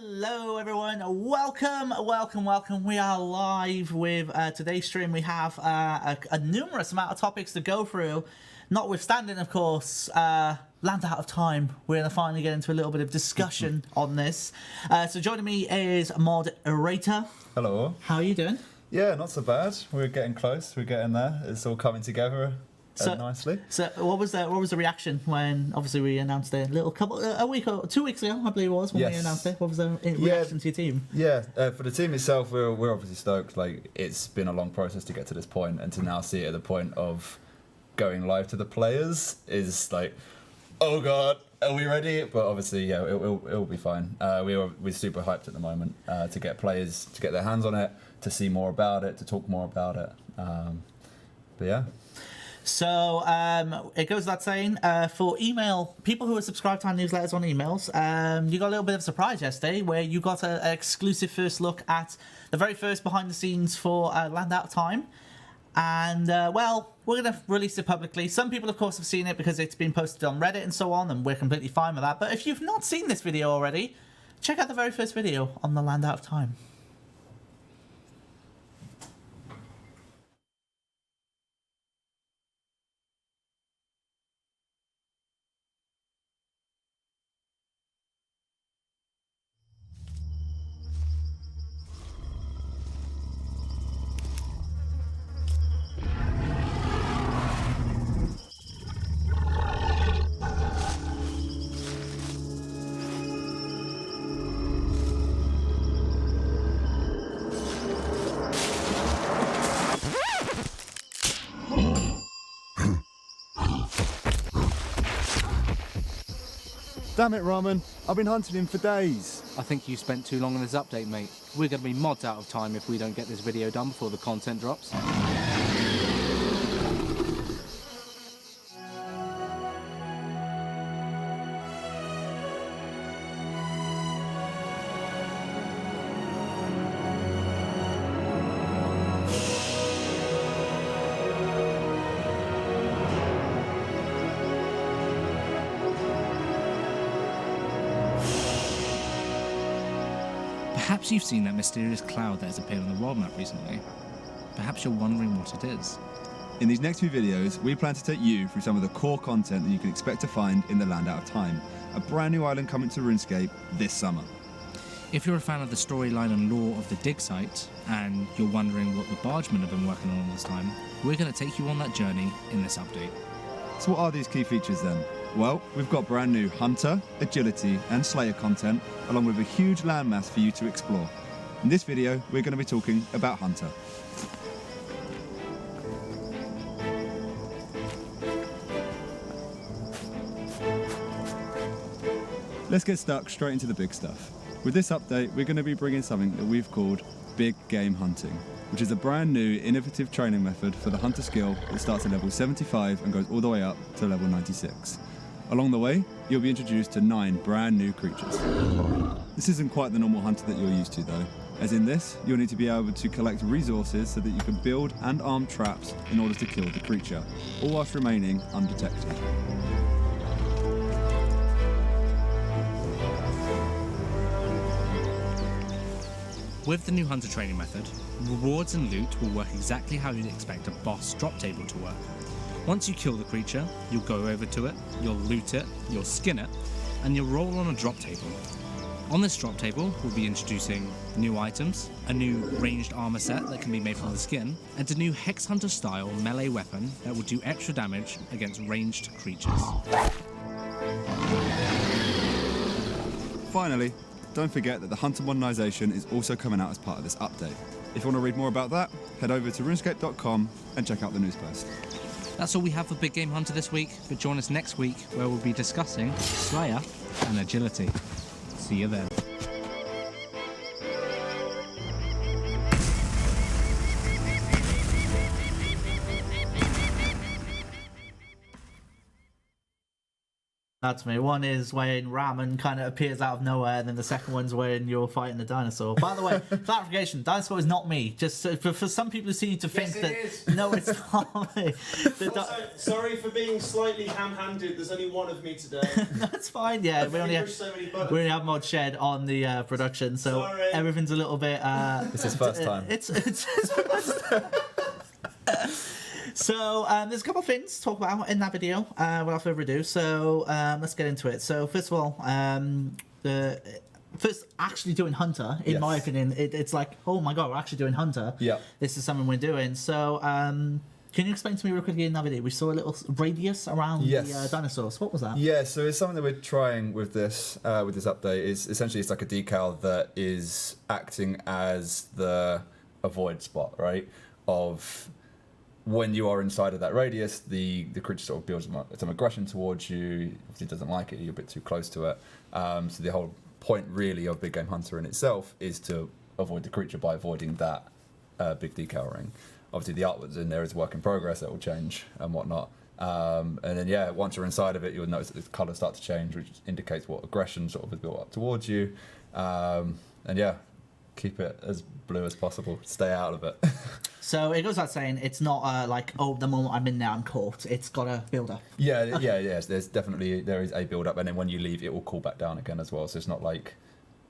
Hello everyone, welcome. We are live with today's stream. We have a numerous amount of topics to go through, notwithstanding of course Land Out of Time. We're going to finally get into a little bit of discussion on this. So joining me is Moderator. Hello. How are you doing? Yeah, not so bad. We're getting close. We're getting there. It's all coming together nicely. So what was the reaction when obviously we announced it a week or 2 weeks ago, I believe it was, when we announced it? What was the reaction to your team? Yeah, for the team itself, we're obviously stoked. Like, it's been a long process to get to this point, and to now see it at the point of going live to the players is like, oh god, are we ready? But obviously, yeah, it'll be fine. We're super hyped at the moment to get players to get their hands on it, to see more about it, to talk more about it. But yeah. So it goes without saying, for email, people who are subscribed to our newsletters on emails, you got a little bit of a surprise yesterday where you got an exclusive first look at the very first behind the scenes for Land Out of Time. And, well, we're going to release it publicly. Some people, of course, have seen it because it's been posted on Reddit and so on, and we're completely fine with that. But if you've not seen this video already, check out the very first video on the Land Out of Time. Damn it, Ramen. I've been hunting him for days. I think you spent too long on this update, mate. We're going to be mods out of time if we don't get this video done before the content drops. Perhaps you've seen that mysterious cloud that has appeared on the world map recently. Perhaps you're wondering what it is. In these next few videos, we plan to take you through some of the core content that you can expect to find in the Land Out of Time, a brand new island coming to RuneScape this summer. If you're a fan of the storyline and lore of the dig site, and you're wondering what the bargemen have been working on all this time, we're going to take you on that journey in this update. So what are these key features then? Well, we've got brand new Hunter, Agility and Slayer content, along with a huge landmass for you to explore. In this video, we're going to be talking about Hunter. Let's get stuck straight into the big stuff. With this update, we're going to be bringing something that we've called Big Game Hunting, which is a brand new innovative training method for the Hunter skill that starts at level 75 and goes all the way up to level 96. Along the way, you'll be introduced to 9 brand new creatures. This isn't quite the normal Hunter that you're used to though, as in this, you'll need to be able to collect resources so that you can build and arm traps in order to kill the creature, all whilst remaining undetected. With the new Hunter training method, rewards and loot will work exactly how you'd expect a boss drop table to work. Once you kill the creature, you'll go over to it, you'll loot it, you'll skin it, and you'll roll on a drop table. On this drop table, we'll be introducing new items, a new ranged armor set that can be made from the skin, and a new Hex Hunter style melee weapon that will do extra damage against ranged creatures. Finally, don't forget that the Hunter modernization is also coming out as part of this update. If you want to read more about that, head over to runescape.com and check out the news post. That's all we have for Big Game Hunter this week, but join us next week where we'll be discussing Slayer and Agility. See you then. That's me. One is when Ramen kind of appears out of nowhere, and then the second one's when you're fighting the dinosaur. By the way, clarification: dinosaur is not me. Just for some people who seem to think that is. no, it's not me. Also, sorry for being slightly ham-handed. There's only one of me today. That's fine. Yeah, we only have pushed so many buttons. we only have mod shed on the production, so Sorry. everything's a little bit. It's his first time. It's his first time. So there's a couple of things to talk about in that video without further ado. So let's get into it. So first of all, the first actually doing Hunter, in my opinion, it's like, oh my god, we're actually doing Hunter. Yeah. This is something we're doing. So can you explain to me real quickly in that video? We saw a little radius around the dinosaurs. What was that? Yeah, so it's something that we're trying with this update. Is essentially it's like a decal that is acting as the avoid spot, right? Of when you are inside of that radius, the creature sort of builds some aggression towards you. Obviously, doesn't like it. You're a bit too close to it. So the whole point, really, of Big Game Hunter in itself is to avoid the creature by avoiding that big decal ring. Obviously, the artwork in there is work in progress. That will change and whatnot. And then, once you're inside of it, you'll notice that the colours start to change, which indicates what aggression sort of is built up towards you. Keep it as blue as possible. Stay out of it. So it goes without saying, it's not like, oh, the moment I'm in there, I'm caught. It's got a build up. Yes. There is a build up, and then when you leave, it will cool back down again as well. So it's not like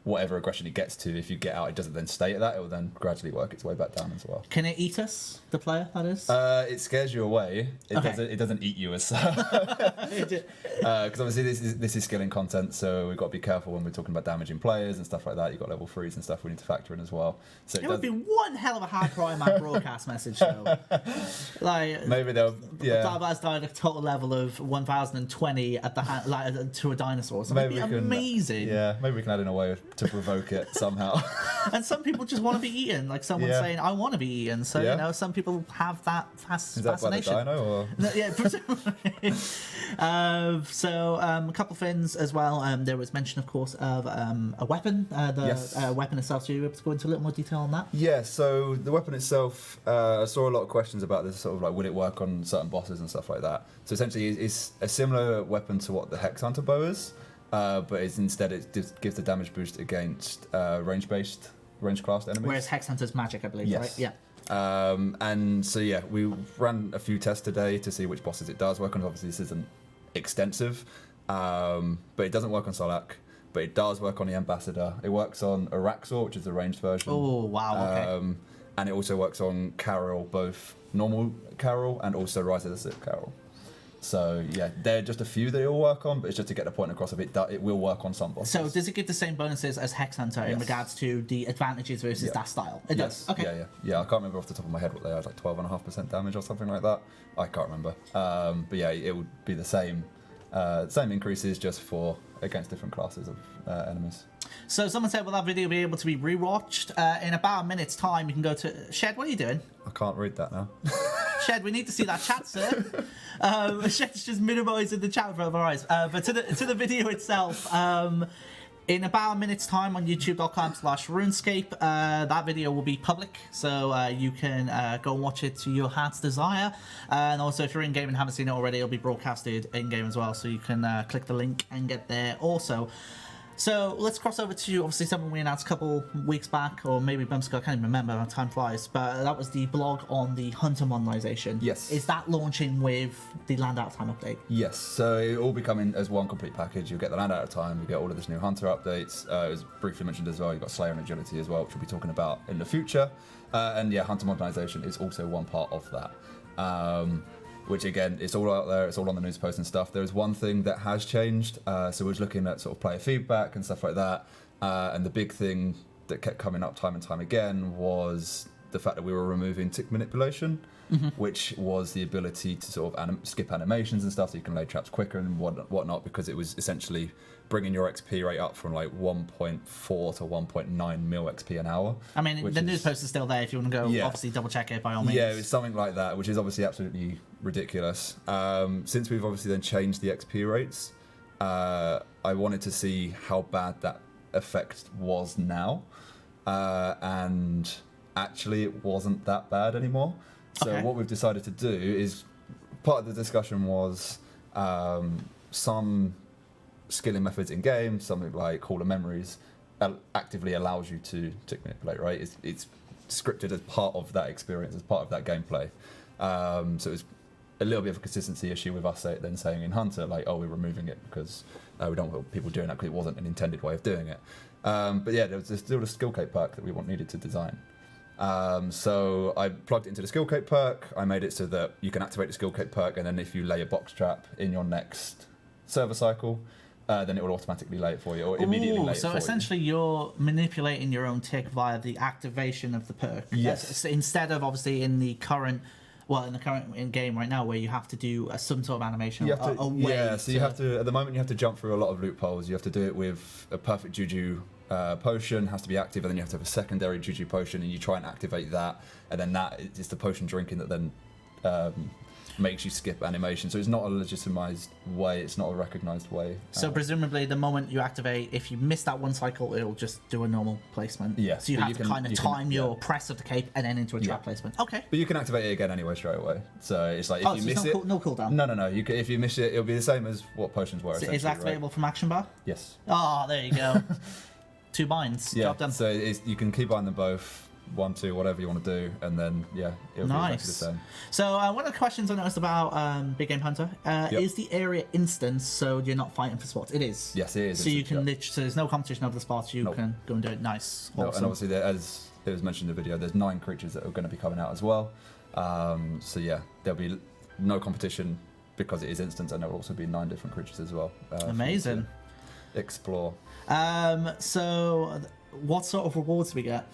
whatever aggression it gets to, if you get out, it doesn't then stay at that. It will then gradually work its way back down as well. Can it eat us, the player? That is. It scares you away. It doesn't eat you as such. Because obviously this is skilling content, so we've got to be careful when we're talking about damaging players and stuff like that. You've got level 3s and stuff we need to factor in as well. So it would be one hell of a hardcore man broadcast message though. Like maybe they'll Darvaz died at a total level of 1020 at the to a dinosaur. So maybe amazing. Maybe we can add in a way to provoke it somehow. And some people just want to be eaten, like someone saying, "I want to be eaten." So some people have that fascination. Is that by the dino or? No, a couple of things as well. There was mention, of course, of a weapon. Weapon itself. So you were able to go into a little more detail on that. Yeah. So the weapon itself, I saw a lot of questions about this, sort of like, would it work on certain bosses and stuff like that. So essentially, it's a similar weapon to what the Hex Hunter bow is. But instead it gives the damage boost against range-based, range-classed enemies. Whereas Hex Hunter's magic, I believe, right? Yeah. And so we ran a few tests today to see which bosses it does work on. Obviously this isn't extensive, but it doesn't work on Solak, but it does work on the Ambassador. It works on Araxor, which is the ranged version. Oh, wow, okay. And it also works on Carol, both normal Carol and also Rise of the Sith Carol. So there are just a few that it'll work on, but it's just to get the point across of it. It will work on some bosses. So does it give the same bonuses as Hex Hunter in regards to the advantages versus that style? It does. Okay. Yeah. I can't remember off the top of my head what they are, like 12.5% damage or something like that. I can't remember. But it would be the same increases just for against different classes of enemies. So someone said, will that video be able to be rewatched? In about a minute's time, you can go to... Shed, what are you doing? I can't read that now. Shed, we need to see that chat, sir. Shed's just minimising the chat in front of our eyes. But to the video itself, in about a minute's time on youtube.com/RuneScape, that video will be public, so you can go and watch it to your heart's desire. And also, if you're in-game and haven't seen it already, it'll be broadcasted in-game as well, so you can click the link and get there also. So let's cross over to obviously something we announced a couple weeks back, or maybe months ago. I can't even remember how time flies. But that was the blog on the Hunter modernization. Yes. Is that launching with the Land Out of Time update? Yes. So it will be coming as one complete package. You'll get the Land Out of Time. You get all of this new Hunter updates. It was briefly mentioned as well. You've got Slayer and Agility as well, which we'll be talking about in the future. Hunter modernization is also one part of that. Which again, it's all out there, it's all on the news posts and stuff. There's one thing that has changed, so we was looking at sort of player feedback and stuff like that, and the big thing that kept coming up time and time again was the fact that we were removing tick manipulation, which was the ability to sort of skip animations and stuff, so you can lay traps quicker and whatnot, because it was essentially bringing your XP rate up from like 1.4 to 1.9 mil XP an hour. I mean, the news post is still there if you want to go, obviously double check it by all means. Yeah, it's something like that, which is obviously absolutely ridiculous. Since we've obviously then changed the XP rates, I wanted to see how bad that effect was now, and actually it wasn't that bad anymore. So what we've decided to do is, part of the discussion was some skilling methods in game, something like Hall of Memories, actively allows you to tick manipulate, right? It's scripted as part of that experience, as part of that gameplay. So it's a little bit of a consistency issue with us then saying in Hunter, like, oh, we're removing it because we don't want people doing that because it wasn't an intended way of doing it. But yeah, there was still a skill cape perk that we needed to design. So I plugged it into the skill cape perk. I made it so that you can activate the skill cape perk, and then if you lay a box trap in your next server cycle, then it will automatically lay it for you, or immediately lay it for you. So essentially you're manipulating your own tick via the activation of the perk. Yes. So instead of obviously in the current game right now where you have to do some sort of animation. You have to, so you have to, at the moment you have to jump through a lot of loopholes. You have to do it with a perfect juju potion, has to be active, and then you have to have a secondary juju potion, and you try and activate that, and then that is the potion drinking that then makes you skip animation. So it's not a legitimized way, it's not a recognized way. So presumably the moment you activate, if you miss that one cycle, it'll just do a normal placement. Yeah. So you have to kind of time your press of the cape and then into a trap placement. Okay. But you can activate it again anyway straight away. So it's like if you miss it, no cooldown. No. If you miss it, it'll be the same as what potions were. So is it activatable right? from action bar? Yes. Oh, there you go. 2 binds. Yeah. Job done. So you can keep buying them both. 1, 2, whatever you want to do, and then it'll be exactly the same. So one of the questions I noticed about Big Game Hunter is the area instance, so you're not fighting for spots. It is. Yes, it is. So you can so there's no competition over the spots. You can go and do it. Nice. No, Awesome. and obviously, as it was mentioned in the video, there's 9 creatures that are going to be coming out as well. So yeah, there'll be no competition because it is instance, and there will also be 9 different creatures as well. Amazing. Explore. So what sort of rewards do we get?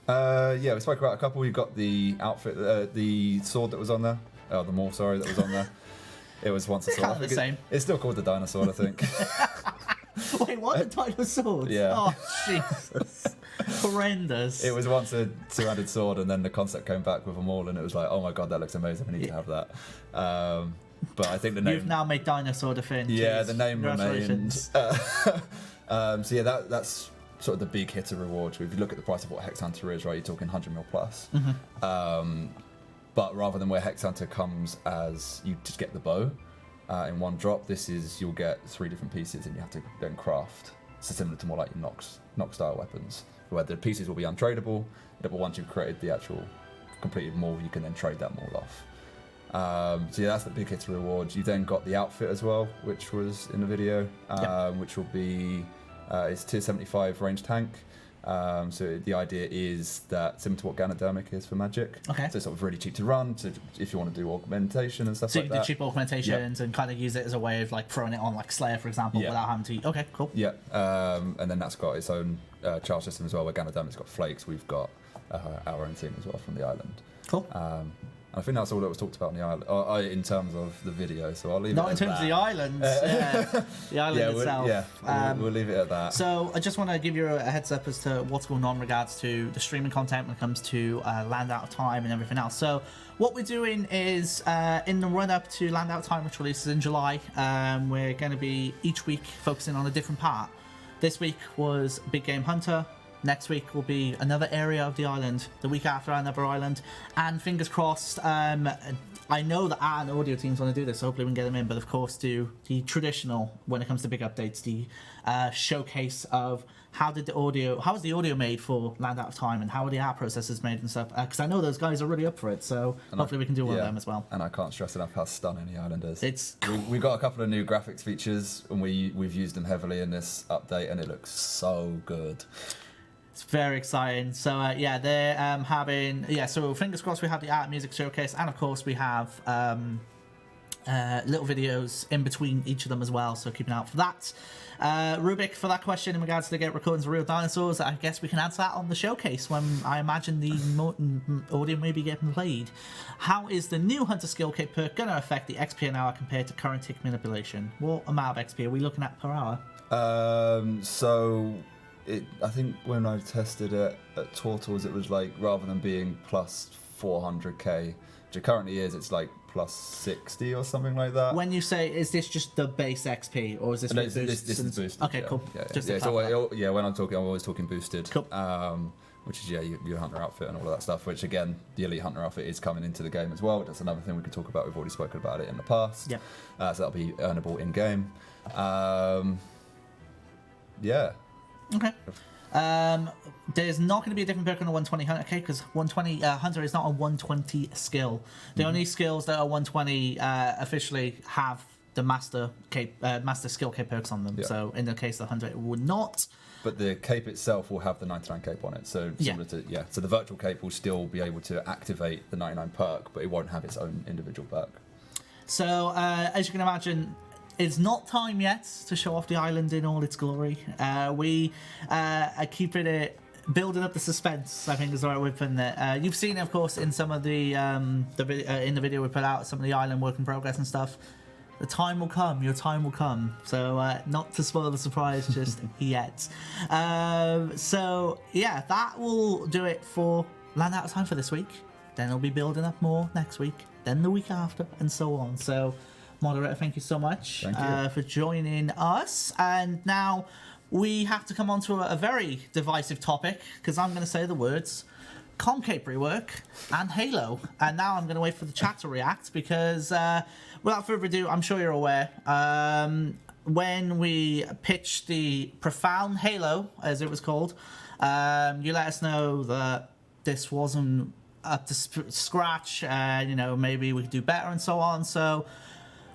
We spoke about a couple. You've got the outfit, the sword that was on there. The maul, sorry, that was on there. It was once a sword. Kind of the same. It's still called the dinosaur, I think. Wait, what? The dinosaur? Yeah. Oh, Jesus. Horrendous. It was once a 2-handed sword, and then the concept came back with a maul, and it was like, oh my god, that looks amazing. We need to have that. But I think the name. You've now made dinosaur defend. Yeah, Jeez. the name remains. So yeah, that's sort of the big hitter reward. If you look at the price of what Hex Hunter is, right, you're talking 100 mil plus. But rather than where Hex Hunter comes as you just get the bow in one drop, this is you'll get 3 different pieces and you have to then craft. So similar to more like your Nox style weapons, where the pieces will be untradeable, but once you've created the actual completed maul, you can then trade that maul off. So yeah, that's the big hitter reward. You then got the outfit as well, which was in the video, which will be it's tier 75 range tank. So the idea is that similar to what Ganodermic is for magic. Okay. So it's sort of really cheap to run. So if you want to do augmentation and stuff So like you that. can do cheap augmentations and kind of use it as a way of like throwing it on like Slayer, for example, without having to. Okay, cool. Yeah. And then that's got its own charge system as well. Where Ganodermic's got flakes, we've got our own thing as well from the island. Cool. I think that's all that was talked about on the island, in terms of the video. So I'll leave it Not at in terms that. of the islands, the island itself. We'll leave it at that. So I just want to give you a heads up as to what's going on in regards to the streaming content when it comes to Land Out of Time and everything else. So what we're doing is in the run up to Land Out of Time, which releases in July, we're going to be each week focusing on a different part. This week was Big Game Hunter. Next week will be another area of the island. The week after, another island. And fingers crossed, I know the art and audio teams want to do this, so hopefully we can get them in. But of course, do the traditional, when it comes to big updates, the showcase of how was the audio made for Land Out of Time, and how are the art processes made and stuff. Because I know those guys are really up for it, so hopefully we can do one of them as well. And I can't stress enough how stunning the island is. It's we got a couple of new graphics features, and we've used them heavily in this update, and it looks so good. It's very exciting. So they're having so fingers crossed we have the art and music showcase, and of course we have little videos in between each of them as well. So keep an eye out for that. Rubik, for that question in regards to the get recordings of real dinosaurs, I guess we can answer that on the showcase when I imagine the audio may be getting played. How is the new Hunter skill cape perk going to affect the XP an hour compared to current tick manipulation? What amount of XP are we looking at per hour? I think when I tested it at Tortles, it was like, rather than being plus 400k, which it currently is, it's like plus 60 or something like that. When you say, is this just the base XP, or is this This is boosted. Okay, yeah. cool. Yeah, Just when I'm talking, I'm always talking boosted. Cool. which is your hunter outfit and all of that stuff. Which again, the elite hunter outfit is coming into the game as well. That's another thing we could talk about. We've already spoken about it in the past. Yeah. So that'll be earnable in game. Yeah. Okay. There's not going to be a different perk on the 120 Hunter Cape because 120 Hunter is not a 120 skill. The only skills that are 120 officially have the Master Skill Cape perks on them. Yeah. So in the case of the Hunter, it would not. But the cape itself will have the 99 cape on it. So similar to so the virtual cape will still be able to activate the 99 perk, but it won't have its own individual perk. So as you can imagine, it's not time yet to show off the island in all its glory. We are keeping it, building up the suspense, I think is the right way of putting it. You've seen, of course, in some of the in the video we put out, some of the island work in progress and stuff. The time will come, your time will come. So not to spoil the surprise just yet. So yeah, that will do it for Land Out of Time for this week. Then it'll be building up more next week, then the week after, and so on. So moderator, thank you so much for joining us. And now we have to come on to a very divisive topic, because I'm going to say the words Cape Rework and Halo. And now I'm going to wait for the chat to react, because without further ado, I'm sure you're aware, when we pitched the Profound Halo, as it was called, you let us know that this wasn't up to scratch, maybe we could do better and so on. So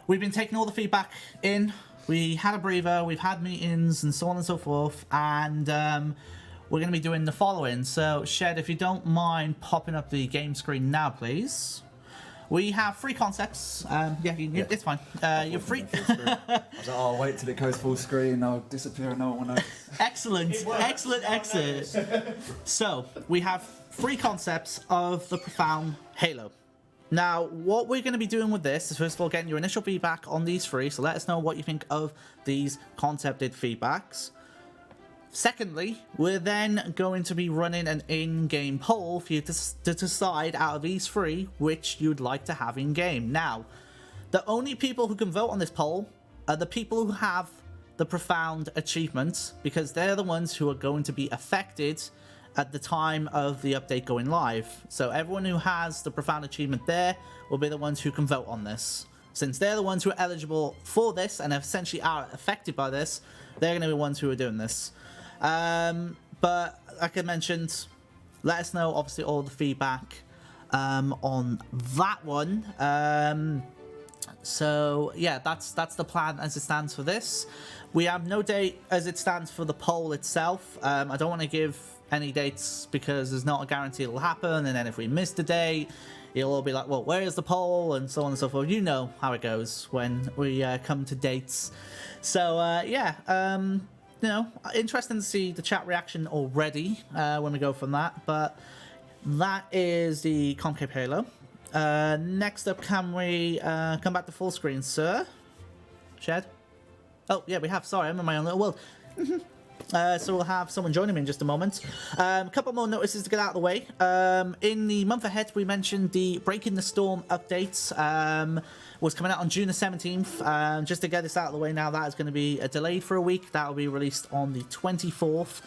we've been taking all the feedback in. We had a breather, we've had meetings and so on and so forth, and we're going to be doing the following. So, Shed, if you don't mind popping up the game screen now, please. We have 3 concepts. It's fine. You're free. I was like, I'll wait till it goes full screen, I'll disappear and no one will know. Excellent. So, we have 3 concepts of the Profound Halo. Now, what we're going to be doing with this is, first of all, getting your initial feedback on these 3, so let us know what you think of these concepted feedbacks. Secondly, we're then going to be running an in-game poll for you to decide out of these 3 which you'd like to have in-game. Now, the only people who can vote on this poll are the people who have the Profound achievement, because they're the ones who are going to be affected at the time of the update going live. So everyone who has the Profound achievement there will be the ones who can vote on this. Since they're the ones who are eligible for this and essentially are affected by this, they're going to be the ones who are doing this. But like I mentioned, let us know obviously all the feedback on that one. So yeah, that's the plan as it stands for this. We have no date as it stands for the poll itself. I don't want to give any dates because there's not a guarantee it'll happen, and then if we miss the date, you'll all be like, well, where's the poll, and so on and so forth. You know how it goes when we come to dates. So interesting to see the chat reaction already when we go from that. But that is the Cape Halo. Next up, can we come back to full screen, sir? Shed? Oh, yeah, we have. Sorry, I'm in my own little world. So we'll have someone joining me in just a moment. A couple more notices to get out of the way. In the month ahead, we mentioned the Breaking the Storm update was coming out on June the 17th. Just to get this out of the way now, that is going to be delayed for a week. That will be released on the 24th.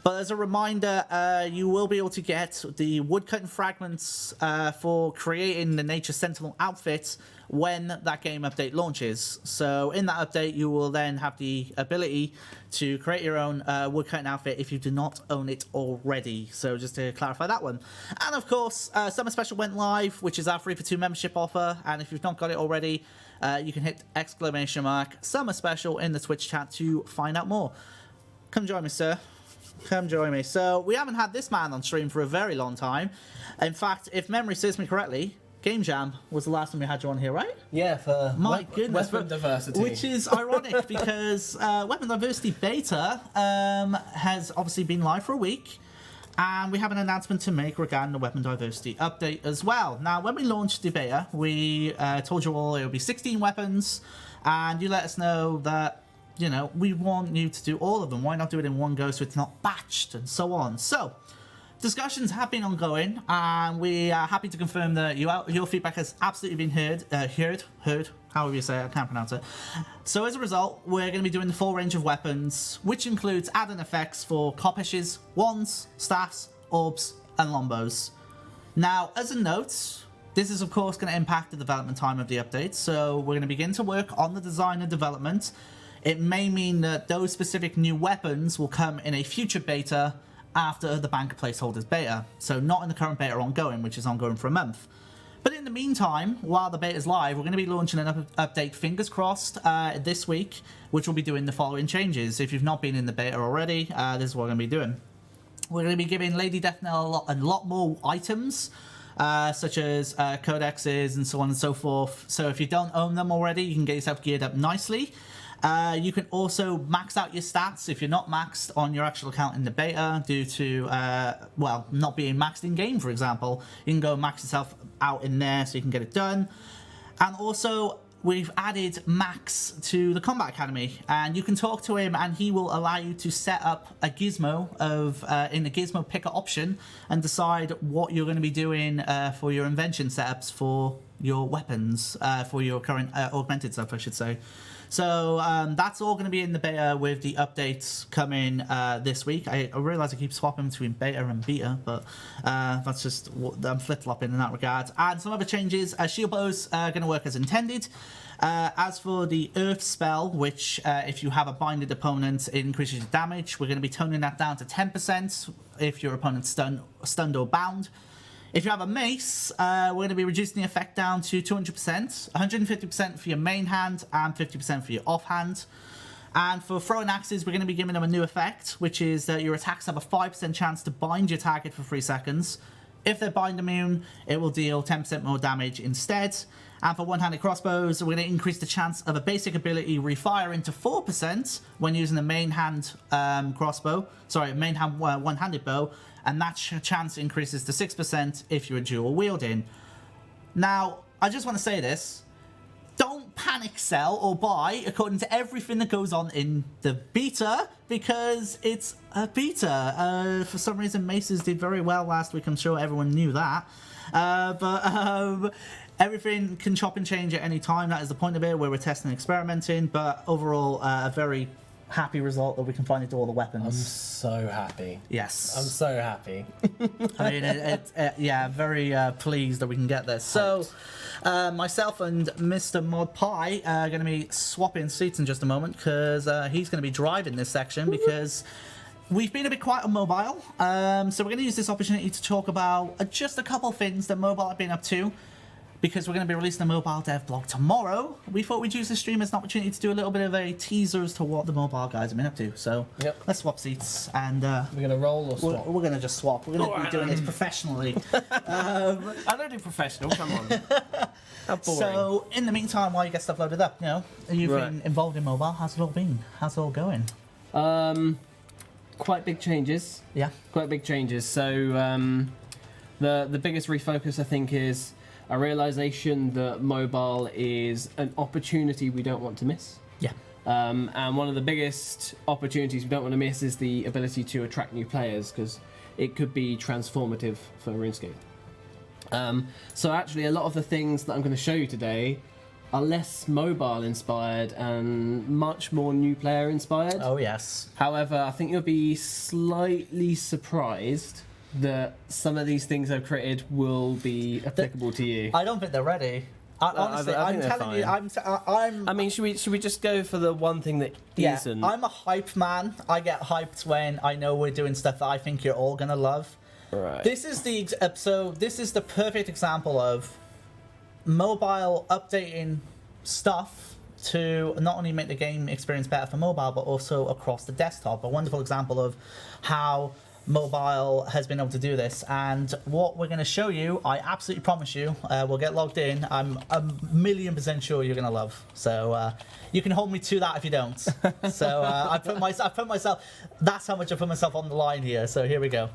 But as a reminder, you will be able to get the woodcutting fragments for creating the Nature Sentinel outfit when that game update launches. So in that update, you will then have the ability to create your own woodcutting outfit if you do not own it already. So just to clarify that one. And of course, Summer Special went live, which is our 3-for-2 membership offer. And if you've not got it already, you can hit ! Summer Special in the Twitch chat to find out more. Come join me, sir. Come join me. So we haven't had this man on stream for a very long time. In fact, if memory serves me correctly, Game Jam was the last time we had you on here, right? Yeah, for goodness, weapon diversity. Which is ironic because Weapon Diversity Beta has obviously been live for a week, and we have an announcement to make regarding the Weapon Diversity update as well. Now, when we launched the beta, we told you all it would be 16 weapons, and you let us know that, you know, we want you to do all of them. Why not do it in one go so it's not batched and so on? So, discussions have been ongoing, and we are happy to confirm that your feedback has absolutely been heard, however you say it, I can't pronounce it. So as a result, we're going to be doing the full range of weapons, which includes add-in effects for coppishes, wands, staffs, orbs, and lombos. Now, as a note, this is of course going to impact the development time of the update, so we're going to begin to work on the design and development. It may mean that those specific new weapons will come in a future beta after the bank placeholders beta, so not in the current beta ongoing, which is ongoing for a month. But in the meantime, while the beta is live, we're going to be launching an update, fingers crossed, this week, which will be doing the following changes. If you've not been in the beta already, this is what we're going to be doing. We're going to be giving Lady Deathnell a lot more items, such as codexes and so on and so forth. So if you don't own them already, you can get yourself geared up nicely. You can also max out your stats if you're not maxed on your actual account in the beta due to, well, not being maxed in game, for example. You can go max yourself out in there so you can get it done. And also, we've added Max to the Combat Academy, and you can talk to him and he will allow you to set up a gizmo in the gizmo picker option and decide what you're going to be doing for your invention setups for your weapons, for your current augmented stuff, I should say. So that's all going to be in the beta with the updates coming this week. I realise I keep swapping between beta and beta, but that's just I'm flip-flopping in that regard. And some other changes, shield bows are going to work as intended. As for the Earth spell, which if you have a binded opponent, it increases your damage. We're going to be toning that down to 10% if your opponent's stunned or bound. If you have a mace, we're going to be reducing the effect down to 200%, 150% for your main hand, and 50% for your offhand. And for throwing axes, we're going to be giving them a new effect, which is that your attacks have a 5% chance to bind your target for 3 seconds. If they're bind immune, it will deal 10% more damage instead. And for one-handed crossbows, we're going to increase the chance of a basic ability refiring to 4% when using a main hand main hand one-handed bow, and that chance increases to 6% if you're dual wielding. Now, I just want to say this. Don't panic sell or buy according to everything that goes on in the beta, because it's a beta. For some reason, maces did very well last week. I'm sure everyone knew that. But everything can chop and change at any time. That is the point of it, where we're testing and experimenting. But overall, a very happy result that we can finally do all the weapons. I'm so happy. Yes. I'm so happy. I mean, yeah, very pleased that we can get this. So, myself and Mr. Mod Pie are going to be swapping seats in just a moment, because he's going to be driving this section, because we've been a bit quiet on mobile. So we're going to use this opportunity to talk about just a couple of things that mobile have been up to, because we're going to be releasing a mobile dev blog tomorrow. We thought we'd use this stream as an opportunity to do a little bit of a teaser as to what the mobile guys have been up to. So let's swap seats, and we're going to roll or swap? We're going to just swap. We're going to be doing this professionally. I don't do professional, come on. How boring. So, in the meantime, while you get stuff loaded up, you've been involved in mobile. How's it all been? How's it all going? Quite big changes. Yeah. Quite big changes. So, the biggest refocus, I think, is a realization that mobile is an opportunity we don't want to miss. Yeah. And one of the biggest opportunities we don't want to miss is the ability to attract new players, because it could be transformative for RuneScape. So actually, a lot of the things that I'm going to show you today are less mobile inspired and much more new player inspired. Oh, yes. However, I think you'll be slightly surprised that some of these things I've created will be applicable to you. I don't think they're ready. Honestly, I'm telling you, I mean, should we just go for the one thing that isn't? I'm a hype man. I get hyped when I know we're doing stuff that I think you're all gonna love. Right. This is the perfect example of mobile updating stuff to not only make the game experience better for mobile, but also across the desktop. A wonderful example of how mobile has been able to do this, and what we're going to show you, I absolutely promise you, we'll get logged in, I'm 1,000,000% sure you're going to love. So you can hold me to that if you don't. So I put myself, that's how much I put myself on the line here. So here we go.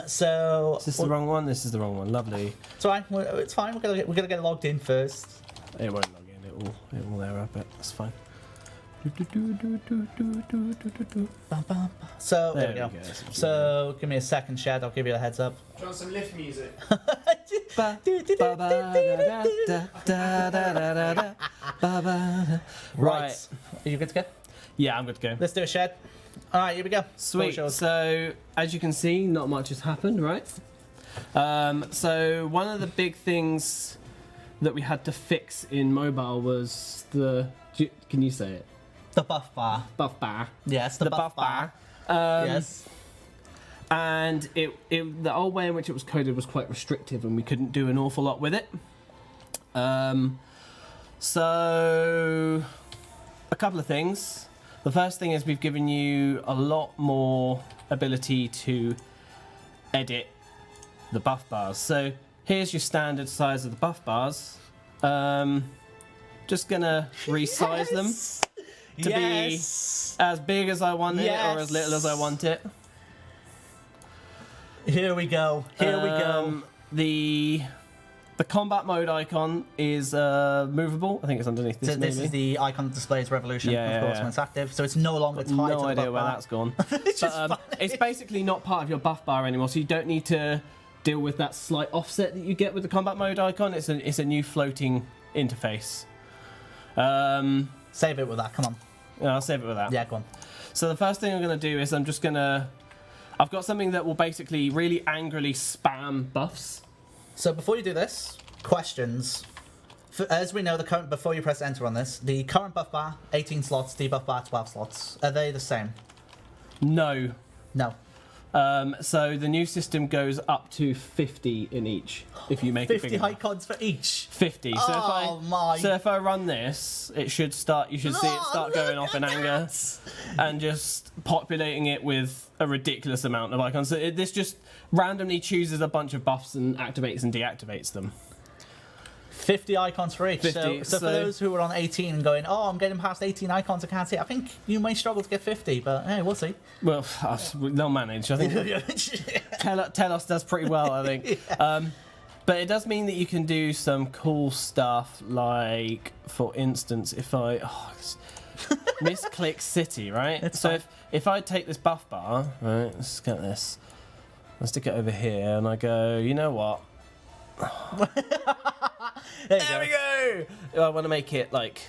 So is this the wrong one? This is the wrong one. Lovely. It's fine. It's fine. We're gonna get logged in first. It won't log in. It will error up it. That's fine. So there we go. So give me a second, Shad. I'll give you a heads up. Do you want some lift music? Right. Are you good to go? Yeah, I'm good to go. Let's do a Shed. All right, here we go. Sweet. Floor shows. So, as you can see, not much has happened, right? So, one of the big things that we had to fix in mobile was can you say it? The buff bar. Buff bar. Yes, the buff bar. Yes. And the old way in which it was coded was quite restrictive, and we couldn't do an awful lot with it. So, a couple of things. The first thing is we've given you a lot more ability to edit the buff bars. So here's your standard size of the buff bars. Just gonna resize them to be as big as I want it or as little as I want it. Here we go. Here we go. The combat mode icon is movable. I think it's underneath this. So this maybe. is the icon that displays revolution, Yeah, of course, yeah. when it's active. So it's no longer tied to no the idea buff where bar. that's gone. It's just But, funny. it's basically not part of your buff bar anymore, so you don't need to deal with that slight offset that you get with the combat mode icon. It's a new floating interface. Save it with that. Come on. I'll save it with that. Yeah, go on. So the first thing I'm going to do is I've got something that will basically really angrily spam buffs. So before you do this, questions. As we know, before you press enter on this, the current buff bar, 18 slots, debuff bar, 12 slots. Are they the same? No. No. So the new system goes up to 50 in each if you make it 50 big enough. icons for each. 50. So Oh my. So if I run this, you should see it start going off in anger and just populating it with a ridiculous amount of icons. So this just randomly chooses a bunch of buffs and activates and deactivates them. 50 icons for each. 50, So for those who are on 18 and going, oh, I'm getting past 18 icons, I can't see it. I think you may struggle to get 50, but hey, we'll see. Well, they'll manage. I think Telos does pretty well, I think. Yeah. But it does mean that you can do some cool stuff, like, for instance, if I misclick city, right? It's so fine. if I take this buff bar, right, let's get this. I'll stick it over here, and I go, you know what? There we go. I want to make it like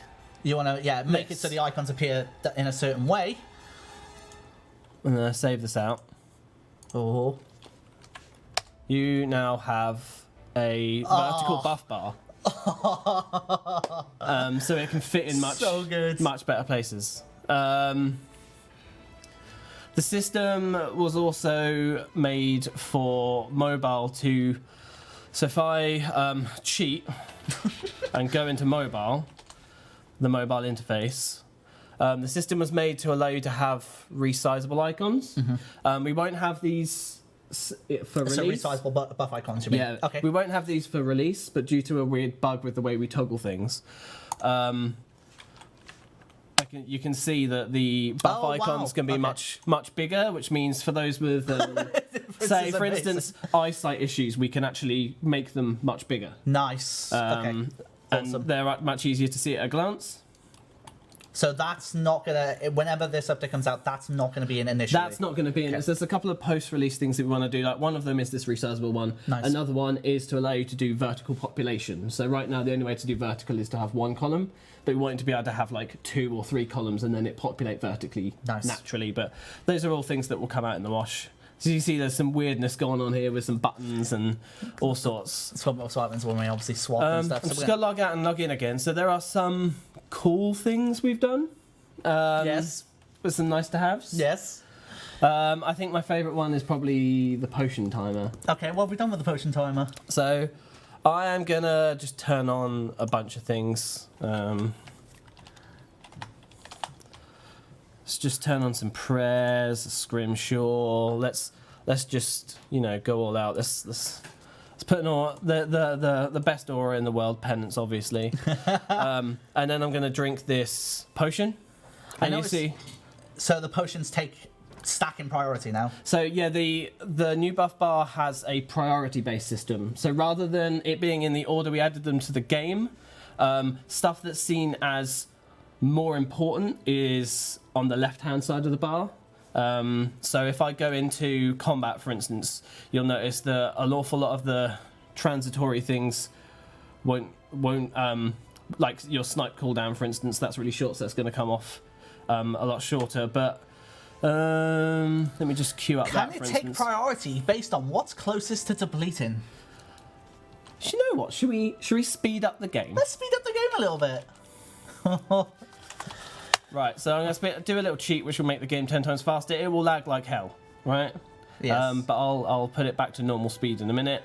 You want to, make it This. so the icons appear in a certain way. I'm gonna save this out. Oh. You now have a vertical buff bar, so it can fit in So good. much better places. The system was also made for mobile to. So if I cheat and go into mobile, the mobile interface, the system was made to allow you to have resizable icons. We won't have these for release. So resizable buff icons, you mean? Yeah, Okay. we won't have these for release, but due to a weird bug with the way we toggle things, you can see that the buff icons can be much bigger, which means for those with, say, for instance, eyesight issues, we can actually make them much bigger. Nice. Okay. Awesome. And they're much easier to see at a glance. So that's not gonna. Whenever this update comes out, that's not gonna be an initially. That's not going to be in Okay. this. There's a couple of post-release things that we want to do. Like one of them is this resizable one. Nice. Another one is to allow you to do vertical population. So right now the only way to do vertical is to have one column, but we want it to be able to have like 2 or 3 columns and then it populate vertically naturally. But those are all things that will come out in the wash. So you see there's some weirdness going on here with some buttons and all sorts. That's what happens when we obviously swap and stuff. I'm just going to log out and log in again. So there are some cool things we've done. Yes. With some nice to haves. Yes. I think my favourite one is probably the potion timer. Okay, what have we done with the potion timer? So I am going to just turn on a bunch of things. Let's just turn on some prayers, scrimshaw. Let's just, go all out. Let's put the best aura in the world, penance, obviously. And then I'm going to drink this potion. And you see, So the potions take stack in priority now. so yeah, the new buff bar has a priority-based system. So rather than it being in the order we added them to the game, stuff that's seen as more important is on the left-hand side of the bar. So if I go into combat, for instance, you'll notice that an awful lot of the transitory things won't like your snipe cooldown, for instance. That's really short, so that's going to come off a lot shorter. But Let me just queue up Can that, it for take instance. priority based on what's closest to depleting? Do you know what? Should we speed up the game? Let's speed up the game a little bit. Right, so I'm going to do a little cheat which will make the game 10 times faster. It will lag like hell, right? Yes. But I'll put it back to normal speed in a minute.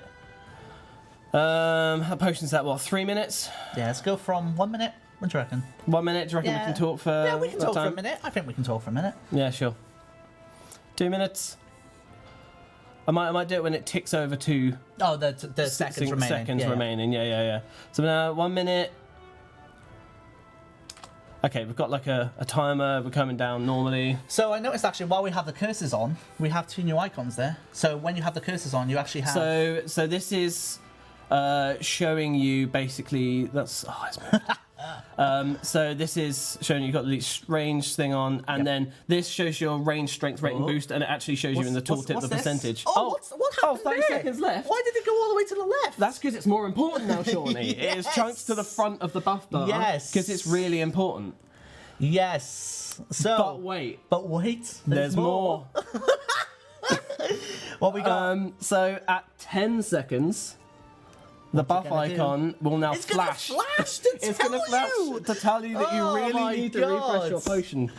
How potion's that, what, 3 minutes? Yeah, let's go from 1 minute. What do you reckon? 1 minute? Do you reckon we Yeah. can talk for Yeah, we can that talk for time? a minute. I think we can talk for a minute. Yeah, sure. 2 minutes. I might do it when it ticks over to Oh, the seconds remaining. Seconds Yeah, yeah. remaining. Yeah. So now 1 minute. Okay, we've got like a timer. We're coming down normally. So I noticed actually while we have the cursors on, we have 2 new icons there. So when you have the cursors on, you actually have. So this is showing you basically that's. Oh, it's so this is showing you've got the range thing on, and then this shows your range, strength, rate, and boost, and it actually shows you in the tooltip the this? percentage. Oh, what happened 30 there? seconds left. Why did it go all the way to the left? That's because it's more important now, Shawnee. It is Yes. chunked to the front of the buff bar. Yes. Because it's really important. Yes. So. But wait. There's more. What we got? So at 10 seconds, the buff it gonna do? icon will now It's gonna flash. flash to It's tell gonna flash you. to tell you that you Oh really my need to refresh your God. potion.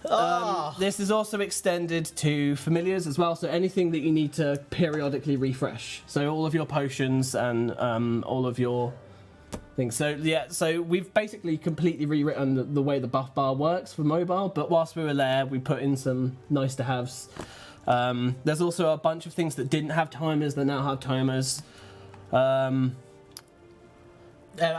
Oh. This is also extended to familiars as well, so anything that you need to periodically refresh. So all of your potions and all of your things. So yeah, so we've basically completely rewritten the way the buff bar works for mobile, but whilst we were there, we put in some nice to haves. There's also a bunch of things that didn't have timers that now have timers. I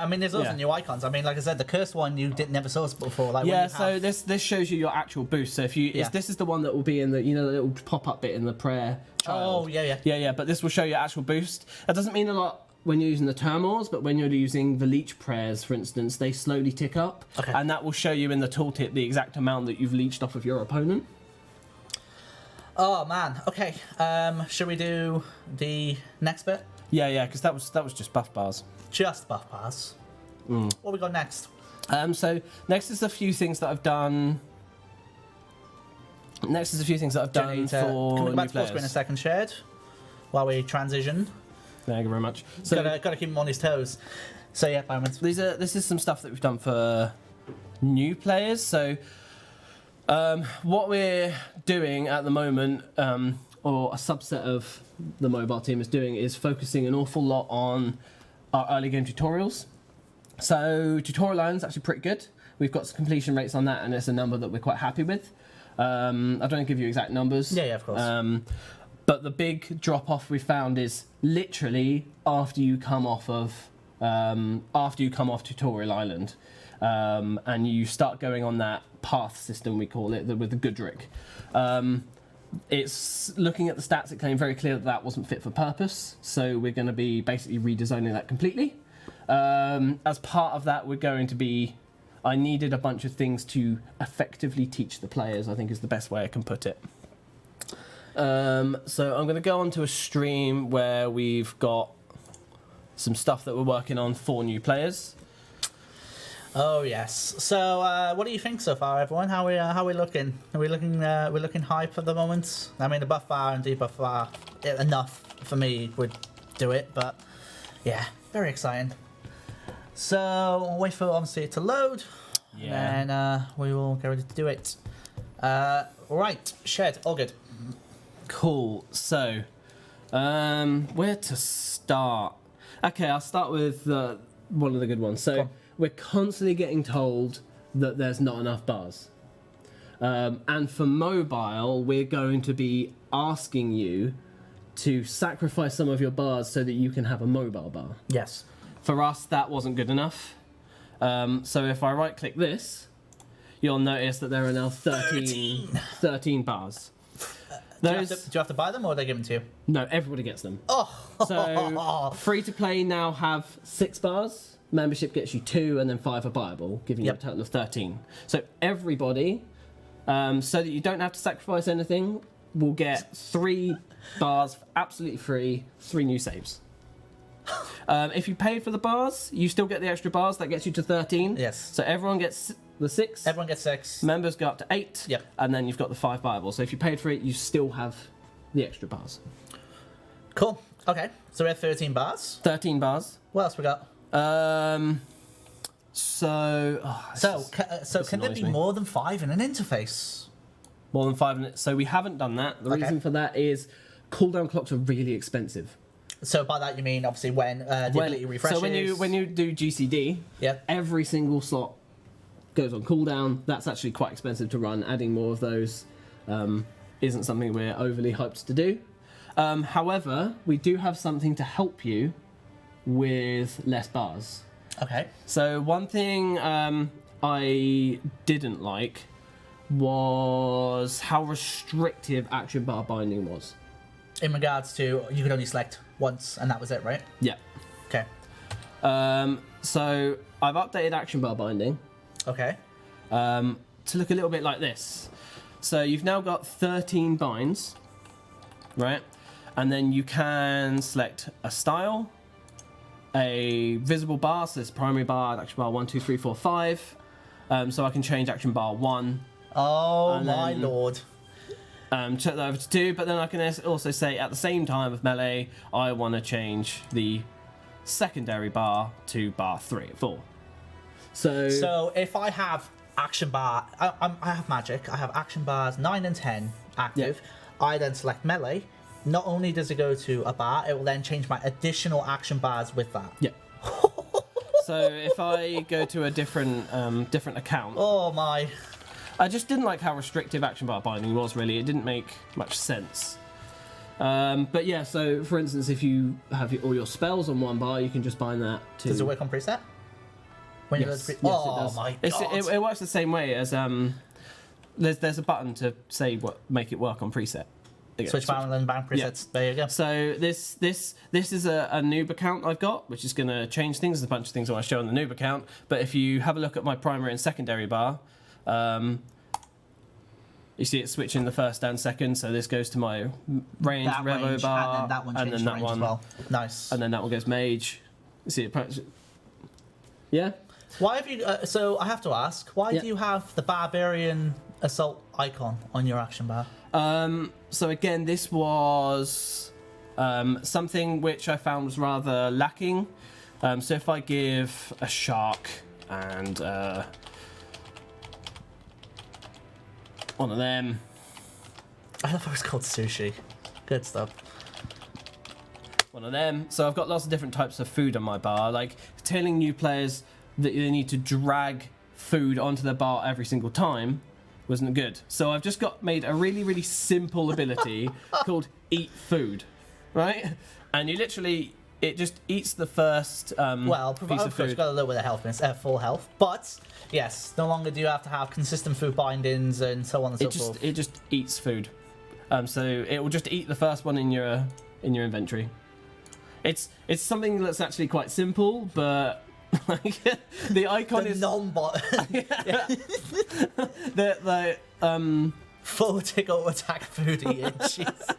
mean, there's also Yeah. new icons. I mean, like I said, the cursed one you never saw before. Like when Yeah, you so have- this shows you your actual boost. So if you Yeah. this is the one that will be in the the little pop up bit in the prayer child. Oh, yeah. Yeah, but this will show your actual boost. That doesn't mean a lot when you're using the turmoils, but when you're using the leech prayers, for instance, they slowly tick up, Okay. and that will show you in the tooltip the exact amount that you've leeched off of your opponent. Oh man. Okay. Should we do the next bit? Yeah, because that was just buff bars. Just buff bars. What we got next? So next is a few things that I've done. Next is a few things that I've Do you done need to- for Can we go new back to full screen a players. second, shared? While we transition. Thank you very much. So Gotta keep him on his toes. So yeah, moments. this is some stuff that we've done for new players. So what we're doing at the moment, or a subset of the mobile team is doing, is focusing an awful lot on our early game tutorials. So tutorial island's actually pretty good. We've got some completion rates on that, and it's a number that we're quite happy with. I don't give you exact numbers. Yeah, of course. But the big drop off we found is literally after you come off tutorial island, and you start going on that path system, we call it, with the Goodrick. It's looking at the stats. It became very clear that that wasn't fit for purpose. So we're going to be basically redesigning that completely. As part of that, we're going to be. I needed a bunch of things to effectively teach the players, I think is the best way I can put it. So I'm going to go onto a stream where we've got some stuff that we're working on for new players. Oh yes. So what do you think so far, everyone? How we looking? Are we looking? We're looking hype at the moment. I mean, the buff bar and debuff bar, enough for me would do it, but yeah, very exciting. So we'll wait for obviously it to load, and we will get ready to do it. Right, Shed, all good. Cool. So, where to start? Okay, I'll start with one of the good ones. So, we're constantly getting told that there's not enough bars. And for mobile, we're going to be asking you to sacrifice some of your bars so that you can have a mobile bar. Yes. For us, that wasn't good enough. So if I right-click this, you'll notice that there are now 13 bars. Do you have to buy them, or are they given to you? No, everybody gets them. Oh. So free-to-play now have 6 bars. Membership gets you 2, and then 5 are buyable, giving you a total of 13. So everybody, so that you don't have to sacrifice anything, will get 3 bars absolutely free, 3 new saves. If you pay for the bars, you still get the extra bars. That gets you to 13. Yes. So everyone gets the 6. Everyone gets 6. Members go up to 8. Yep. And then you've got the 5 buyable. So if you paid for it, you still have the extra bars. Cool. Okay. So we have 13 bars. 13 bars. What else we got? So Can there annoys be me. more than 5 in an interface? More than 5 minutes. So we haven't done that. The reason for that is cooldown clocks are really expensive. So by that you mean obviously when the ability refreshes. So when you do GCD, Yep. every single slot goes on cooldown. That's actually quite expensive to run. Adding more of those isn't something we're overly hyped to do. However, we do have something to help you with less bars. Okay. So one thing I didn't like was how restrictive action bar binding was. In regards to you could only select once and that was it, right? Yeah. Okay. So I've updated action bar binding Okay. to look a little bit like this. So you've now got 13 binds, right? And then you can select a style, a visible bar, so there's primary bar, action bar 1, 2, 3, 4, 5. So I can change action bar 1. Oh And my then- lord. Check that over to 2, but then I can also say at the same time with melee, I want to change the secondary bar to bar 3 or 4. So if I have action bar, I have magic. I have action bars 9 and 10 active. I then select melee. Not only does it go to a bar, it will then change my additional action bars with that. Yeah. So if I go to a different account, Oh my. I just didn't like how restrictive action bar binding was. Really, it didn't make much sense. But yeah, so for instance, if you have all your spells on one bar, you can just bind that to. Does it work on preset? When you go Yes, to yes, oh it does. my It's, god. it works the same way as there's a button to say what make it work on preset. There you go. Switch bound and bound presets. There you go. So this is a noob account I've got, which is going to change things. There's a bunch of things I want to show on the noob account. But if you have a look at my primary and secondary bar, you see it switching the first and second. So this goes to my range That revo range, bar, and then that one changed the range as well. Nice. and then that one goes mage. You see it. Yeah. Why have you? So I have to ask, why Yeah. do you have the barbarian assault icon on your action bar? So again, this was something which I found was rather lacking. So if I give a shark and one of them, I love how it's called sushi. Good stuff. one of them. So I've got lots of different types of food on my bar, like telling new players that they need to drag food onto their bar every single time wasn't good. So I've just made a really, really simple ability called Eat Food, right? And you literally, it just eats the first Well, piece of of course, food. you've got a little bit of health, full health. But yes, no longer do you have to have consistent food bindings and so on and so forth. It just eats food. So it will just eat the first one in your inventory. It's something that's actually quite simple, but like the icon The is non-bot. the Full tickle attack food eating. Jeez.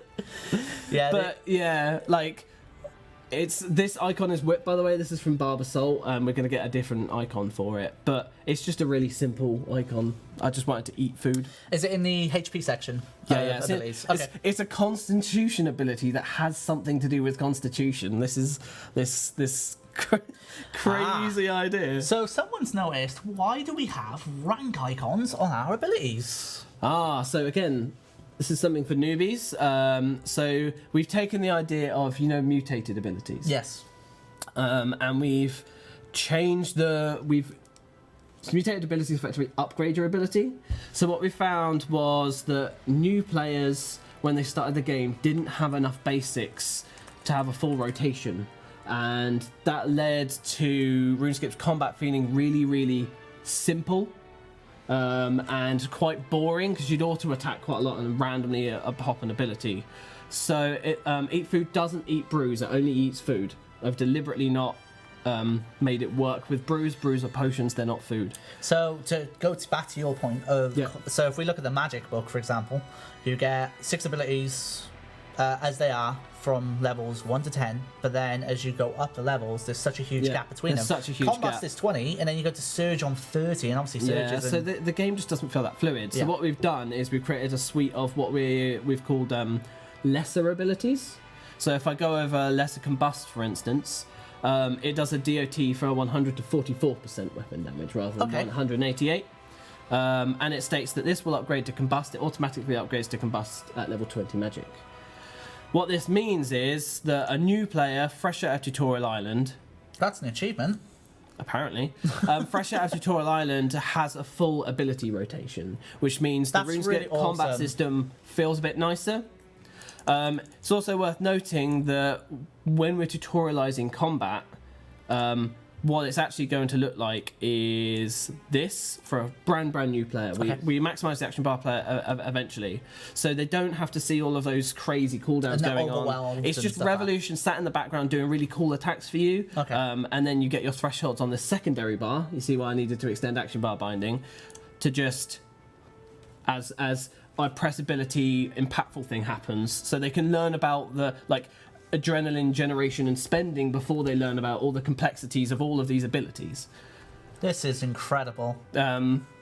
Yeah, but yeah, like this icon is whipped, by the way. This is from Barber Salt, and we're gonna get a different icon for it. But it's just a really simple icon. I just wanted to eat food. is it in the HP section? Yeah. Abilities? It's a Constitution ability that has something to do with Constitution. This is this crazy idea. So someone's noticed, why do we have rank icons on our abilities? So again, this is something for newbies. So we've taken the idea of, mutated abilities. Yes. And we've changed mutated abilities effectively upgrade your ability. So what we found was that new players, when they started the game, didn't have enough basics to have a full rotation. And that led to RuneScape's combat feeling really, really simple. And quite boring because you'd auto attack quite a lot and randomly pop an ability. So Eat Food doesn't eat brews, it only eats food. I've deliberately not made it work with brews. Brews are potions, they're not food. So to go back to your point of, Yeah. so if we look at the magic book, for example, you get 6 abilities as they are from levels 1 to 10, but then as you go up the levels, there's such a huge gap between there's them. such a huge Combat's gap. is 20, and then you go to Surge on 30, and obviously Surge Yeah, is... so the game just doesn't feel that fluid. So Yeah. what we've done is we've created a suite of what we've called lesser abilities. So if I go over lesser combust, for instance, it does a DOT for 100 to 44% weapon damage rather than 188. And it states that this will upgrade to combust. It automatically upgrades to combust at level 20 magic. What this means is that a new player, fresh out of Tutorial Island, That's an achievement. apparently, fresh out of Tutorial Island has a full ability rotation, which means the That's RuneScape really combat awesome. system feels a bit nicer. It's also worth noting that when we're tutorializing combat, what it's actually going to look like is this for a brand new player. We maximize the action bar player eventually, so they don't have to see all of those crazy cooldowns And they're going on. overwhelmed It's and just stuff like that. Revolution sat in the background doing really cool attacks for you. Okay. And then you get your thresholds on the secondary bar. You see why I needed to extend action bar binding to just as my press ability impactful thing happens, so they can learn about the adrenaline generation and spending before they learn about all the complexities of all of these abilities. This is incredible.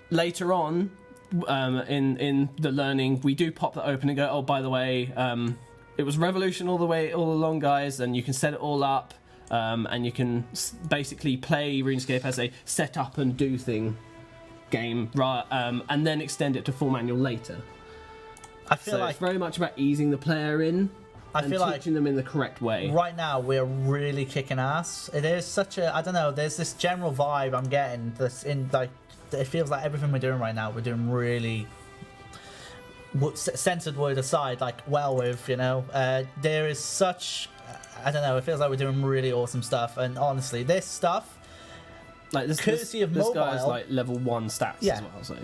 Later on, in the learning, we do pop that open and go, oh, by the way, it was Revolution all along, guys, and you can set it all up, and you can basically play RuneScape as a set up and do thing game, and then extend it to full manual later. I feel So like it's very much about easing the player in and feel like teaching them in the correct way. right now we're really kicking ass. It is such a, I don't know, there's this general vibe I'm getting that's in, like, it feels like everything we're doing right now, we're doing really, censored word aside, like, well with, you know, there is such, I don't know, it feels like we're doing really awesome stuff, and honestly, this stuff, Like this courtesy of this mobile, guy's like level 1 stats Yeah. as well. So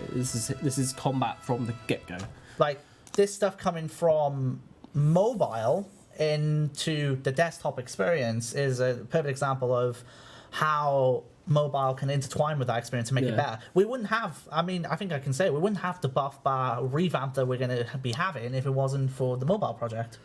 this is combat from the get go. like, this stuff coming from mobile into the desktop experience is a perfect example of how mobile can intertwine with that experience to make it better. We wouldn't have, I mean, I think I can say it, we wouldn't have the buff bar revamp that we're going to be having if it wasn't for the mobile project.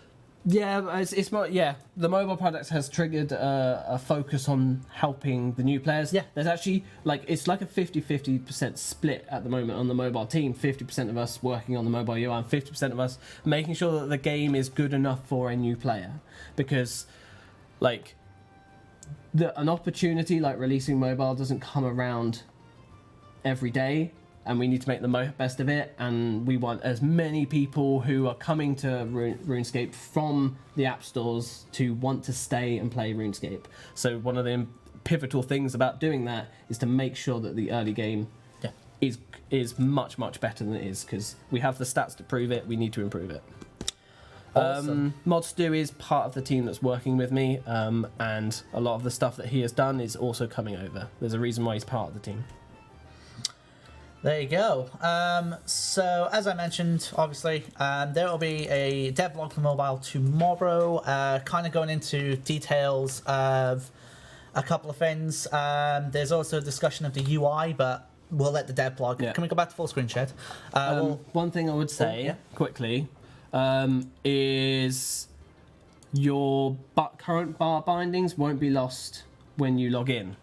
Yeah, it's more. Yeah, the mobile product has triggered a focus on helping the new players. Yeah. There's actually it's like a 50% split at the moment on the mobile team. 50% of us working on the mobile UI, and 50% of us making sure that the game is good enough for a new player. Because, an opportunity like releasing mobile doesn't come around every day. And we need to make the best of it, and we want as many people who are coming to RuneScape from the app stores to want to stay and play RuneScape. So one of the pivotal things about doing that is to make sure that the early game is much better than it is, because we have the stats to prove it. We need to improve it. Awesome. Mod Stu is part of the team that's working with me, and a lot of the stuff that he has done is also coming over. There's a reason why he's part of the team. There you go. So, as I mentioned, obviously, there will be a devlog for mobile tomorrow, kind of going into details of a couple of things. There's also a discussion of the UI, but we'll let the devlog. Yeah. Can we go back to full screen shed? One thing I would say quickly is your current bar bindings won't be lost when you log in.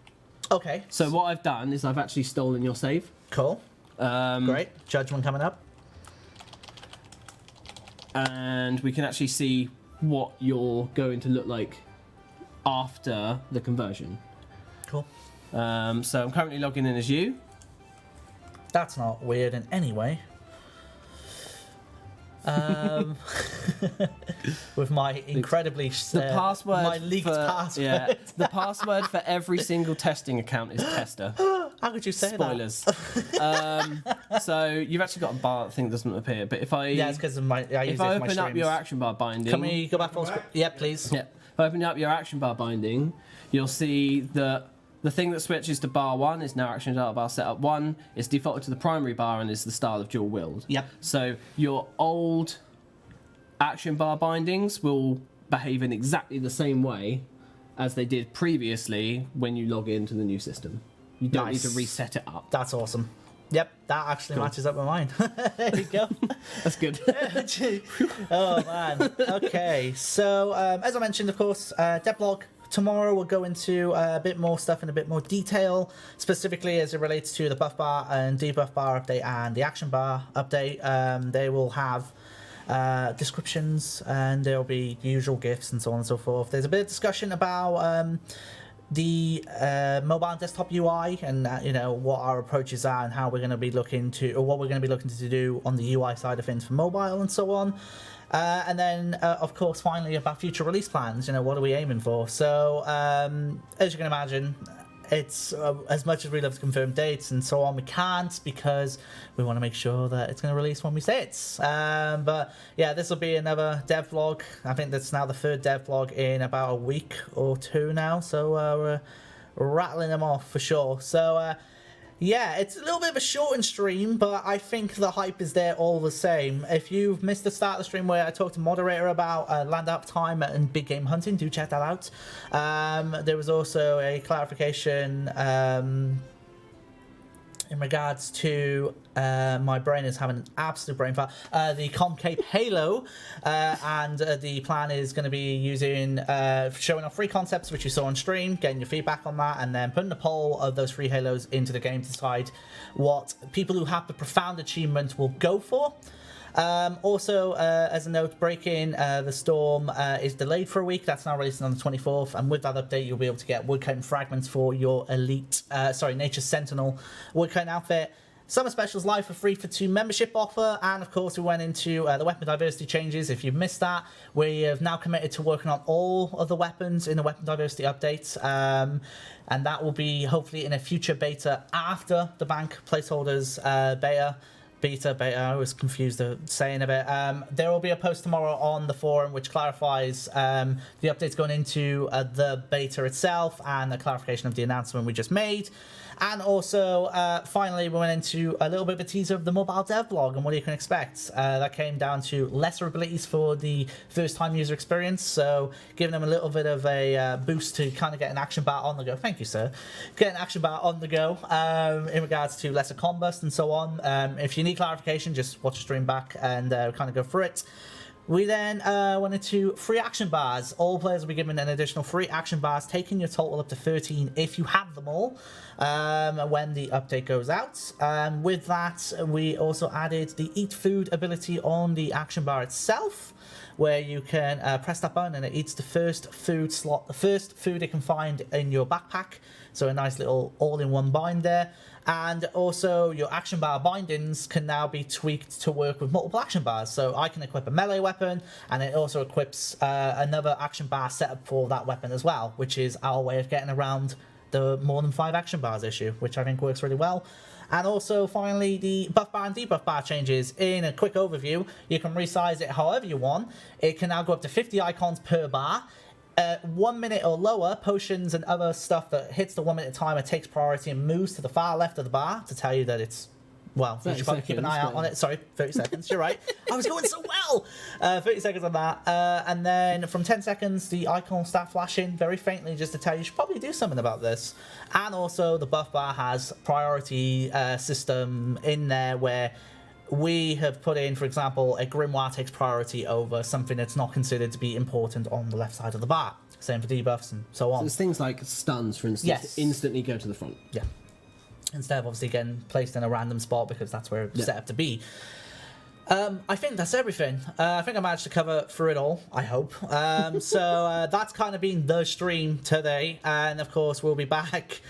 Okay. So what I've done is I've actually stolen your save. Cool. Great. Judgment coming up. And we can actually see what you're going to look like after the conversion. Cool. So I'm currently logging in as you. That's not weird in any way. With my incredibly The password my leaked password. Yeah, the password for every single testing account is tester. How could you say Spoilers. So you've actually got a bar thing that doesn't appear, but if I that? Yeah, it's because of my. I use if it I for my open up streams. your action bar binding, Can we go back full screen? Yeah, please. yeah, if I open up your action bar binding, you'll see that the thing that switches to bar 1 is now action bar setup 1. It's defaulted to the primary bar and is the style of dual wield. Yep. So your old action bar bindings will behave in exactly the same way as they did previously when you log into the new system. You don't need to Nice. reset it up. That's awesome. Yep, that actually matches up with mine. There you go. That's good. Oh man. Okay, so as I mentioned, of course, devlog tomorrow we'll go into a bit more stuff in a bit more detail, specifically as it relates to the buff bar and debuff bar update and the action bar update. They will have descriptions and there'll be usual GIFs and so on and so forth. There's a bit of discussion about the mobile and desktop UI and you know, what our approaches are and how we're going to be looking to, or what we're going to be looking to do on the UI side of things for mobile and so on. And then, of course, finally about future release plans. You know, what are we aiming for? So, as you can imagine, it's as much as we love to confirm dates and so on, we can't because we want to make sure that it's going to release when we say it. But yeah, this will be another dev vlog. I think that's now the third dev vlog in about a week or two now. So we're rattling them off for sure. So yeah, it's a little bit of a shortened stream, but I think the hype is there all the same. If you've missed the start of the stream where I talked to moderator about land up time and big game hunting, do check that out. There was also a clarification in regards to my brain is having an absolute brain fart. The Cape Halo, and the plan is going to be using showing off free concepts which you saw on stream, getting your feedback on that, and then putting a poll of those free Halos into the game to decide what people who have the profound achievement will go for. Also, as a note, Breaking the Storm is delayed for a week. That's now releasing on the 24th, and with that update, you'll be able to get woodcutting fragments for your elite, Nature Sentinel woodcutting outfit. Summer Specials live for free for 2 membership offer, and of course we went into the weapon diversity changes. If you've missed that, we have now committed to working on all of the weapons in the weapon diversity updates, and that will be hopefully in a future beta after the bank placeholders beta, I was confused the saying of it. There will be a post tomorrow on the forum which clarifies the updates going into the beta itself and the clarification of the announcement we just made. And also, finally, we went into a little bit of a teaser of the mobile devlog and what you can expect. That came down to lesser abilities for the first-time user experience, so giving them a little bit of a boost to kind of get an action bar on the go. Thank you, sir. Get an action bar on the go in regards to lesser combust and so on. If you need clarification, just watch the stream back and kind of go through it. We then went into free action bars. All players will be given an additional 3 action bars, taking your total up to 13 if you have them all when the update goes out. With that, we also added the eat food ability on the action bar itself, where you can press that button and it eats the first food slot, the first food it can find in your backpack. So a nice little all-in-one bind there. And also your action bar bindings can now be tweaked to work with multiple action bars. So I can equip a melee weapon, and it also equips another action bar setup for that weapon as well, which is our way of getting around the more than 5 action bars issue, which I think works really well. And also, finally, the buff bar and debuff bar changes. In a quick overview, you can resize it however you want. It can now go up to 50 icons per bar. 1 minute or lower, potions and other stuff that hits the 1 minute timer takes priority and moves to the far left of the bar to tell you that it's, well, you should probably keep an eye out on it. Sorry, 30 seconds, you're right. I was going so well! 30 seconds on that. And then from 10 seconds, the icon will start flashing very faintly just to tell you should probably do something about this. And also, the buff bar has priority system in there where we have put in, for example, a grimoire takes priority over something that's not considered to be important on the left side of the bar. Same for debuffs and so on. So it's things like stuns, for instance, Yes. instantly go to the front. Yeah. Instead of obviously getting placed in a random spot because that's where it's set up to be. I think that's everything. I think I managed to cover through it all, I hope. So that's kind of been the stream today. And of course, we'll be back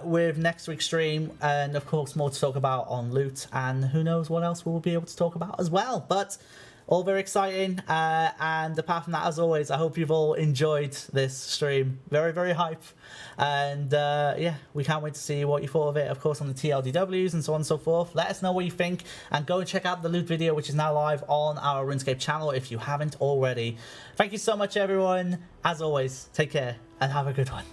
with next week's stream. And of course, more to talk about on loot. And who knows what else we'll be able to talk about as well. But all very exciting. And apart from that, as always, I hope you've all enjoyed this stream. Very, very hype. And yeah, we can't wait to see what you thought of it, of course, on the TLDWs and so on and so forth. Let us know what you think, and go and check out the loot video, which is now live on our RuneScape channel if you haven't already. Thank you so much, everyone. As always, take care and have a good one.